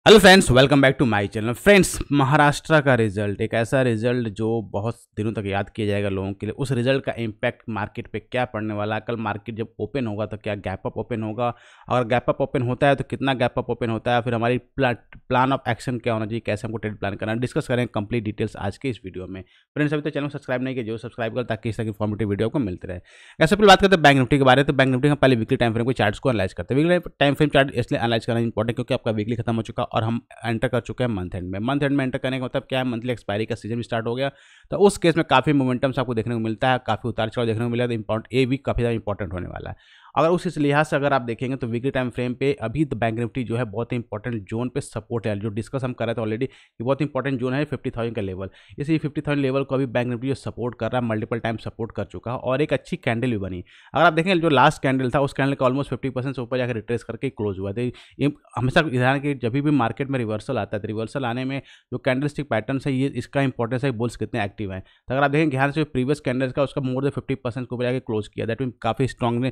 Hello friends, welcome back to my channel. Friends, Maharashtra का result एक ऐसा रिजल्ट जो बहुत दिनों तक याद किया जाएगा लोगों के लिए। उस रिजल्ट का इम्पैक्ट मार्केट पे क्या पड़ने वाला है, कल मार्केट जब ओपन होगा तो क्या गैप अप ओपन होगा, और गैप अप ओपन होता है तो कितना गैप अप ओपन होता है, फिर हमारी प्लान ऑफ एक्शन क्या होना चाहिए, कैसे हमको ट्रेड प्लान करना है, डिस्कस करें कंप्लीट डिटेल्स आज के इस वीडियो में। फ्रेंड्स, अभी तो चैनल सब्सक्राइब नहीं किया, जो सब्सक्राइब कर ताकि इस तरह की इन्फॉर्मेटिव वीडियो को मिलते रहे। ऐसे फिर बात करते हैं बैंक निफ्टी के बारे में। तो बैंक निफ्टी हम पहले वीकली टाइम फ्रेम को चार्ट्स को एनालाइज करते हैं। वीकली टाइम फ्रेम चार्ट इसलिए एनालाइज करना इंपॉर्टेंट क्योंकि आपका वीकली खत्म हो चुका और हम एंटर कर चुके हैं मंथ एंड में। मंथ एंड में एंटर करने का मतलब क्या है, मंथली एक्सपायरी का सीजन भी स्टार्ट हो गया। तो उस केस में काफी मोमेंटम्स आपको देखने को मिलता है, काफी उतार चढ़ाव देखने को मिला। तो इंपॉर्टेंट ये वीक काफी ज्यादा इंपॉर्टेंट होने वाला है। अगर उस लिहाज से अगर आप देखेंगे तो वीकली टाइम फ्रेम पे अभी तो बैंक निफ्टी जो है बहुत ही इंपॉर्टेंट जोन पे सपोर्ट है, जो डिस्कस हम कर रहे थे ऑलरेडी। ये बहुत इंपॉर्टेंट जोन है 50,000 का लेवल। इसी 50,000 लेवल को अभी बैंक निफ्टी जो सपोर्ट कर रहा है, मल्टीपल टाइम सपोर्ट कर चुका है और एक अच्छी कैंडल भी बनी। अगर आप देखें जो लास्ट कैंडल था उस कैंडल का ऑलमोस्ट 50% से ऊपर जाकर रिट्रेस करके क्लोज हुआ था। ये हमेशा ध्यान कि जब भी मार्केट में रिवर्सल आता है तो रिवर्सल आने में जो कैंडल स्टिक पैटर्न है, ये इसका इंपॉर्टेंस है, बुल्स कितने एक्टिव हैं। तो अगर आप देखें ध्यान से प्रीवियस कैंडल का उसका मोर देन 50% के ऊपर जाकर क्लोज किया, दैट मीन काफी स्ट्रॉन्ग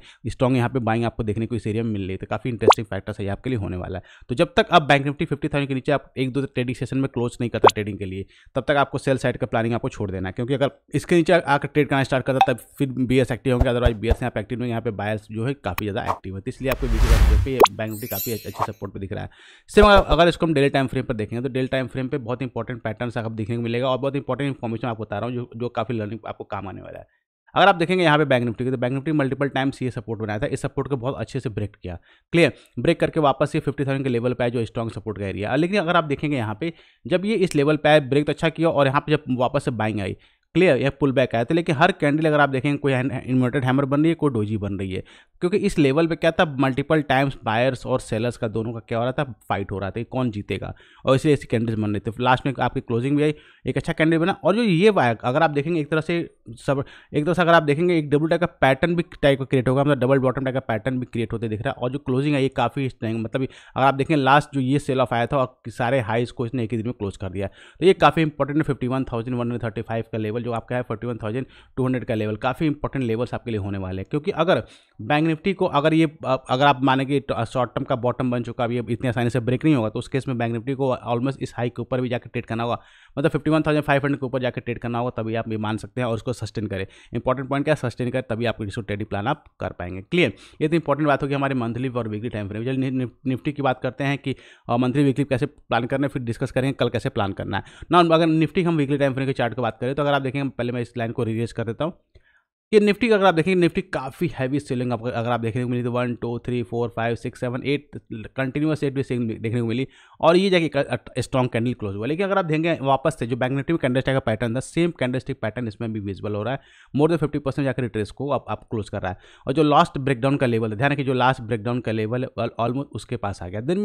यहाँ पे बाइंग आपको देखने को इस एरिया में मिल रही है। तो काफी इंटरेस्टिंग फैक्टर है आपके लिए होने वाला है। तो जब तक आप बैंक निफ्टी 50,000 के नीचे आप एक दो ट्रेडिंग सेशन में क्लोज नहीं करता ट्रेडिंग के लिए, तब तक आपको सेल साइड का प्लानिंग आपको छोड़ देना है। क्योंकि अगर इसके नीचे आकर ट्रेड करना स्टार्ट करता तब फिर बीएस एक्टिव होंगे, अदरवाइज बीएस यहाँ पे एक्टिव नहीं, यहाँ पे बायर्स जो है काफी ज्यादा एक्टिव है। तो इसलिए आपको बैंक निफ्टी काफी अच्छे सपोर्ट पर दिख रहा है। सेम अगर इसको हम डेली टाइम फ्रेम पर देखेंगे तो डेली टाइम फ्रेम पे बहुत इंपॉर्टेंट पैटर्न आपको देखने को मिलेगा और बहुत इंपॉर्टेंट इन्फॉर्मेशन आपको बता रहा हूँ जो काफी लर्निंग आपको काम आने वाला है। अगर आप देखेंगे यहाँ पे बैंक निफ्टी की, तो बैंक निफ्टी मल्टीपल टाइम्स ये सपोर्ट बनाया था, इस सपोर्ट को बहुत अच्छे से ब्रेक किया। क्लियर, ब्रेक करके वापस ये 50,000 के लेवल पे आया जो स्ट्रॉन्ग सपोर्ट का एरिया। लेकिन अगर आप देखेंगे यहाँ पे जब ये इस लेवल पे आया, ब्रेक तो अच्छा किया और यहाँ पे जब वापस से बाइंग आई, क्लियर, यह पुल बैक आया था। लेकिन हर कैंडल अगर आप देखेंगे कोई इन्वर्टेड हैमर बन रही है, कोई डोजी बन रही है। क्योंकि इस लेवल पे क्या था, मल्टीपल टाइम्स बायर्स और सेलर्स का दोनों का क्या हो रहा था, फाइट हो रहा था, कौन जीतेगा, और इसलिए ऐसी कैंडल्स बन रही थी। लास्ट में आपकी क्लोजिंग भी आई, एक अच्छा कैंडल बना। और जो ये अगर आप देखेंगे एक तरह से अगर आप देखेंगे एक डबल टाइप का पैटर्न भी टाइप का क्रिएट होगा, मतलब डबल बॉटम टाइप का पैटर्न भी क्रिएट होते दिख रहा है। और जो क्लोजिंग है ये काफी मतलब अगर आप देखें लास्ट जो ये सेल ऑफ आया था और सारे हाईज को इसने एक ही दिन में क्लोज कर दिया, तो ये काफी इंपॉर्टेंट है। 51,135 का लेवल जो आपका है, 41,200 का लेवल, काफी इंपॉर्टेंट लेवल्स आपके लिए होने वाले हैं। क्योंकि अगर बैंक निफ्टी को अगर आप माने कि शॉर्ट टर्म का बॉटम बन चुका, अब ये इतनी आसानी से ब्रेक नहीं होगा, तो उस केस में बैंक निफ्टी को ऑलमोस्ट इस हाई के ऊपर भी जाकर ट्रेड करना होगा, मतलब 51,500 के ऊपर जाकर ट्रेड करना होगा, तभी आप ये मान सकते हैं और उसको सस्टेन करें। इंपॉर्टेंट पॉइंट क्या है, सस्टेन करें, तभी आप इसको ट्रेडिंग प्लान आप कर पाएंगे। क्लियर, ये तो इंपॉर्टेंट बात होगी हमारे मंथली और वीकली टाइम फ्रेम। चलिए निफ्टी की बात करते हैं कि मंथली वीकली कैसे प्लान करना है, फिर डिस्कस करेंगे कल कैसे प्लान करना है ना। अगर निफ्टी हम वीकली टाइम फ्रेम के चार्ट की बात करें तो अगर आप देखेंगे, पहले मैं इस लाइन को रिलीज कर देता हूँ। ये निफ्टी का अगर आप देखेंगे, निफ्टी काफ़ी हैवी सेलिंग आपको अगर आप देखने को मिली तो 1 2 3 4 5 6 7 8 कंटिन्यूस 8 भी सेलिंग देखने को मिली और ये जाके स्ट्रॉन्ग कैंडल क्लोज हुआ। लेकिन अगर आप देखेंगे वापस से जो बैंक निफ्टी में कैंडलस्टिक का पैटर्न था, सेम कैंडलस्टिक पैटर्न इसमें भी विजिबल हो रहा है। मोर देन 50% जाकर रिट्रेस को आप क्लोज कर रहा है। और जो लास्ट ब्रेकडाउन का लेवल है, ध्यान रखिए, जो लास्ट ब्रेकडाउन का लेवल है ऑलमोस्ट उसके पास आ गया। That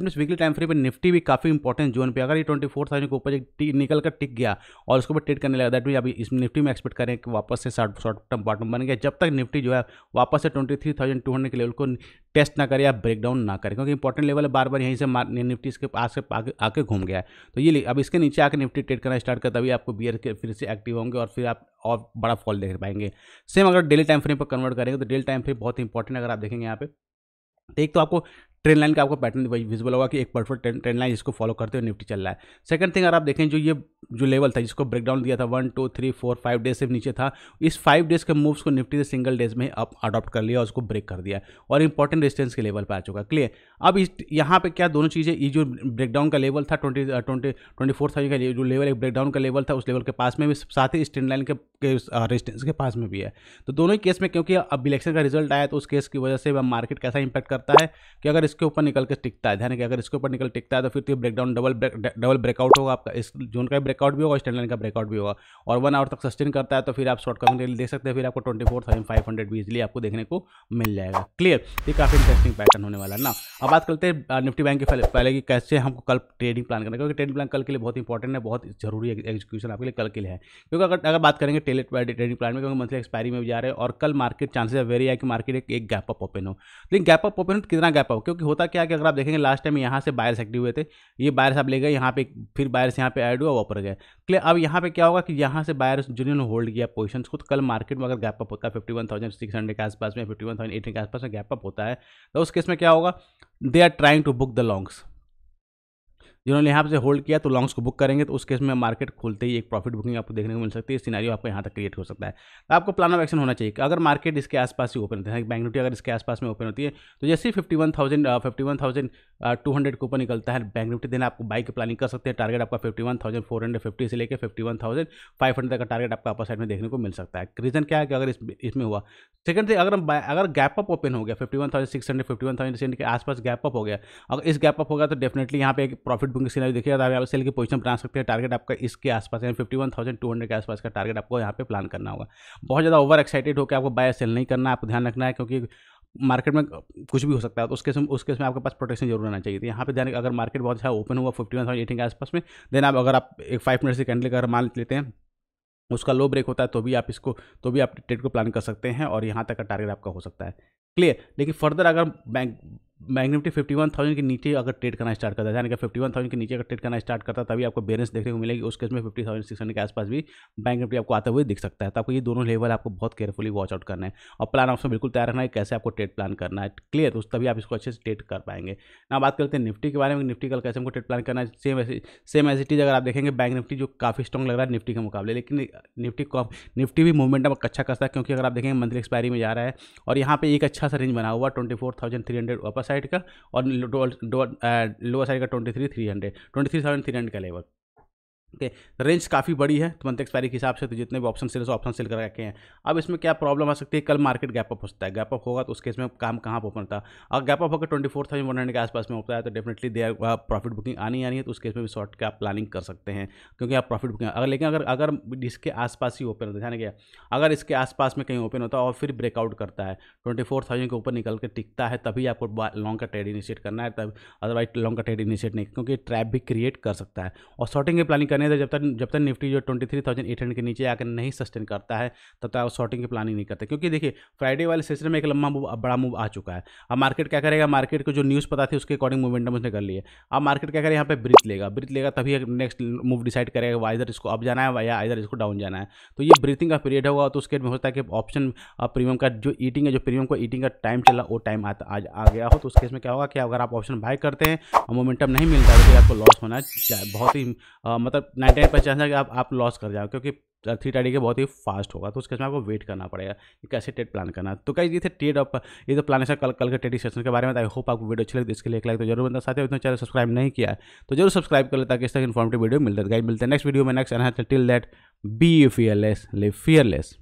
means weekly time frame पर निफ्टी भी काफ़ी इंपॉर्टेंट जोन पे, अगर ये 24,000 के ऊपर निकल कर टिक गया और उसके ऊपर ट्रेड करने लगा, दैट मीन अभी इस निफ्टी में एक्सपेक्ट करें कि वापस से शॉर्ट टर्म बॉटम बन गया। जब तक निफ्टी जो है वापस से 23,200 के लेवल को टेस्ट ना करे या ब्रेकडाउन ना करे, क्योंकि इंपॉर्टेंट लेवल है, बार बार यहीं से निफ्टी इसके पास से आके घूम गया है। तो ये अब इसके नीचे आके निफ्टी ट्रेड करना स्टार्ट कर, तभी आपको बियर के फिर से एक्टिव होंगे और फिर आप और बड़ा फॉल देख पाएंगे। सेम अगर डेली टाइम फ्रेम पर कन्वर्ट करेंगे तो डेली टाइम फ्रेम बहुत इंपॉर्टेंट है। अगर आप देखेंगे यहाँ पे एक तो आपको ट्रेंड लाइन का आपको पैटर्न विजिबल होगा कि एक परफेक्ट ट्रेंड लाइन जिसको फॉलो करते हुए निफ्टी चल रहा है। सेकंड थिंग, अगर आप देखें जो लेवल था जिसको ब्रेकडाउन दिया था 1 2 3 4 5 डेज से नीचे था, इस 5 डेज के मूव्स को निफ्टी से सिंगल डेज में अब अडॉप्ट कर लिया और उसको ब्रेक कर दिया और इंपॉर्टेंट रेजिस्टेंस के लेवल पर आ चुका। क्लियर, अब यहाँ पे क्या दोनों चीज़ें, ये जो ब्रेकडाउन का लेवल था 24,000 का जो लेवल एक ब्रेकडाउन का लेवल था, उस लेवल के पास में भी, साथ ही इस ट्रेंड लाइन के रेजिस्टेंस के पास में भी है। तो दोनों ही केस में, क्योंकि अब इलेक्शन का रिजल्ट आया तो उस केस की वजह से मार्केट कैसा इंपैक्ट करता है कि अगर इसके ऊपर निकल के टिकता है, ध्यान कि अगर इसके ऊपर निकल टिकता है तो फिर तो ब्रेकडाउन डबल ब्रेकआउट होगा आपका, इस जोन का ब्रेकआउट भी होगा, स्टैंड लाइन का ब्रेकआउट भी होगा और 1 आवर तक सस्टेन करता है तो फिर आप शॉर्ट कमिंग डेली देख सकते हैं, फिर आपको 24,500 भी इजिली आपको देखने को मिल जाएगा। क्लियर, ये काफी इंटरेस्टिंग पैटर्न होने वाला है ना। अब बात करते हैं निफ्टी बैंक के पहले कि कैसे हमको कल ट्रेडिंग प्लान करना है, क्योंकि ट्रेडिंग प्लान कल के लिए बहुत इंपॉर्टेंट है, बहुत जरूरी एग्जीक्यूशन आपके लिए कल के लिए है। क्योंकि अगर बात करेंगे ट्रेडिंग प्लान में, क्योंकि मंथली एक्सपायरी में भी जा रहे हैं और कल मार्केट चांसेस है वेरी है कि मार्केट एक गैप अप ओपन हो। लेकिन गैप अप ओपन कितना गैप अप, क्योंकि होता क्या है कि अगर आप देखेंगे लास्ट टाइम यहाँ से बायर्स एक्टिव हुए थे, ये बायर्स आप ले गए यहाँ पे, फिर बायर्स यहाँ पे ऐड हुआ, ऊपर गए। क्लियर, अब यहाँ पे क्या होगा कि यहाँ से बायर्स जिन्होंने होल्ड किया पोजीशंस को, तो कल मार्केट में अगर गैप अप होता है 51,600 के आसपास में, 51,800 के आसपास में गैप अप होता है, तो उस केस में क्या होगा, they are trying to book the longs. जिन्होंने यहाँ से होल्ड किया तो लॉन्ग्स को बुक करेंगे, तो उस केस में मार्केट खुलते ही एक प्रॉफिट बुकिंग आपको देखने को मिल सकती है। सिनेरियो आपको यहाँ तक क्रिएट हो सकता है। तो आपको प्लान ऑफ एक्शन होना चाहिए कि अगर मार्केट इसके आसपास ही ओपन होती है, बैंक निफ्टी अगर इसके आसपास में ओपन होती है, तो जैसे ही 51,200 के ऊपर निकलता है बैंक निफ्टी, देन आपको बाई की प्लानिंग कर सकते हैं। टारगेट आपका 51,450 से लेकर 51,500 तक का टारगेट आपका अपर साइड में देखने को मिल सकता है। रीजन क्या है कि अगर इसमें हुआ सेकंड थिंग, अगर गैप अप ओपन हो गया 51,600 51,000 के आसपास गैप अप हो गया, अगर इस गैप अप होगा तो डेफिनेटली यहाँ पे एक प्रॉफिट बुकिंग सिनेरियो देखिएगा, तो आप सेल की पोजीशन बना सकते हैं। टारगेट आपका इसके आसपास यानी 51,200 के आसपास का टारगेट आपको यहाँ पे प्लान करना होगा। बहुत ज़्यादा ओवर एक्साइटेड होकर आपको बाय सेल नहीं करना है, आपको ध्यान रखना है, क्योंकि मार्केट में कुछ भी हो सकता है, तो उस केस में आपके पास प्रोटेक्शन जरूर रहना चाहिए। तो यहाँ पे ध्यान, अगर मार्केट बहुत अच्छा ओपन हुआ 51,018 के आसपास में, देन अगर आप एक 5 मिनट से कैंडल अगर मान लेते हैं, उसका लो ब्रेक होता है, तो भी आप ट्रेड को प्लान कर सकते हैं और यहाँ तक का टारगेट आपका हो सकता है। क्लियर। लेकिन फर्दर अगर बैंक निफ्टी 51,000 के नीचे अगर ट्रेड करना स्टार्ट करता है, यानी कि 51,000 के नीचे अगर ट्रेड करना स्टार्ट करता है, तभी आपको बेरेंस देखने को मिलेगी। उस केस में 50,600 के आसपास भी बैंक निफ्टी आपको आते हुए दिख सकता है। तो आपको ये दोनों लेवल आपको बहुत केयरफुली वॉच आउट करना है और प्लान ऑप्शन बिल्कुल तैयार रखना है कैसे आपको ट्रेड प्लान करना है। क्लियर। तो तभी आप इसको अच्छे से ट्रेड कर पाएंगे। ना बात करते हैं निफ्टी के बारे में, निफ्टी कल कैसे हमको ट्रेड प्लान करना है। सेम एज इट इज अगर आप देखेंगे बैंक निफ्टी जो काफ़ी स्ट्रॉन्ग लग रहा है निफ्टी के मुकाबले, लेकिन निफ्टी भी मूवमेंट अच्छा करता है, क्योंकि अगर आप देखेंगे मंथली एक्सपायरी में जा रहा है और यहाँ पे एक अच्छा सा रेंज बना हुआ 24,300 अपर साइड का और लोअर साइड का 23,300 का लेवल। ओके, रेंज काफ़ी बड़ी है तो मंथ एक्सपायरी के हिसाब से, तो जितने भी ऑप्शन सेल कर रखे हैं। अब इसमें क्या प्रॉब्लम आ सकती है, कल मार्केट गैप अप होता है, गैप अप होगा तो उस केस में काम कहाँ पर ओपन होता है। अगर गैप अप होकर 24,100 के आसपास में होता है तो डेफिनेटली देर प्रॉफिट बुकिंग आनी है, तो उस केस में भी शॉर्ट का आप प्लानिंग कर सकते हैं, क्योंकि आप प्रॉफिट बुकिंग लेकिन अगर इसके आसपास ही ओपन होता है, क्या अगर इसके आसपास में कहीं ओपन होता है और फिर ब्रेकआउट करता है 24,000 के ऊपर निकल के टिकता है, तभी आपको लॉन्ग का ट्रेड इनिशिएट करना है, तब अदरवाइज लॉन्ग का ट्रेड इनिशिएट नहीं, क्योंकि ट्रैप भी क्रिएट कर सकता है। और शॉर्टिंग की प्लानिंग करने जब तक निफ्टी जो 23,800 के नीचे आकर नहीं सस्टेन करता है, तब तक आप शॉर्टिंग की प्लानिंग नहीं करते, क्योंकि देखिए फ्राइडे वाले सेशन में एक लंबा बड़ा मूव आ चुका है। अब मार्केट क्या करेगा, मार्केट को जो न्यूज़ पता थी उसके अकॉर्डिंग मोमेंटम उसने कर लिए। अब मार्केट क्या करेगा, यहाँ पे ब्रीथ लेगा तभी नेक्स्ट मूव डिसाइड करेगा, इधर इसको अप जाना है या इधर इसको डाउन जाना है। तो ये ब्रीथिंग का पीरियड होगा, तो उसके में होता है कि ऑप्शन प्रीमियम का जो ईटिंग है, जो प्रीमियम को ईटिंग का टाइम चला, वो टाइम आ गया हो, तो उस केस में क्या होगा कि अगर आप ऑप्शन बाय करते हैं और मोमेंटम नहीं मिलता है तो आपको लॉस होना बहुत ही मतलब 99% चांस है कि आप लॉस कर जाओ, क्योंकि 330 के बहुत ही फास्ट होगा। तो उसके में आपको वेट करना पड़ेगा कि कैसे ट्रेड प्लान करना है। तो कई ये थे ट्रेड ऑफ ये तो प्लान है कल के ट्रेडिंग सेशन के बारे में। आई होप आपको वीडियो अच्छी लगी, इसके लिए एक लाइक तो जरूर बनता। साथ ही उतना चैनल सब्सक्राइब नहीं किया है तो जरूर सब्सक्राइब कर ले, ताकि इस तक इन्फॉर्मेटिव वीडियो मिलता है। गाइस मिलते हैं नेक्स्ट वीडियो में, next till that be fearless, live fearless.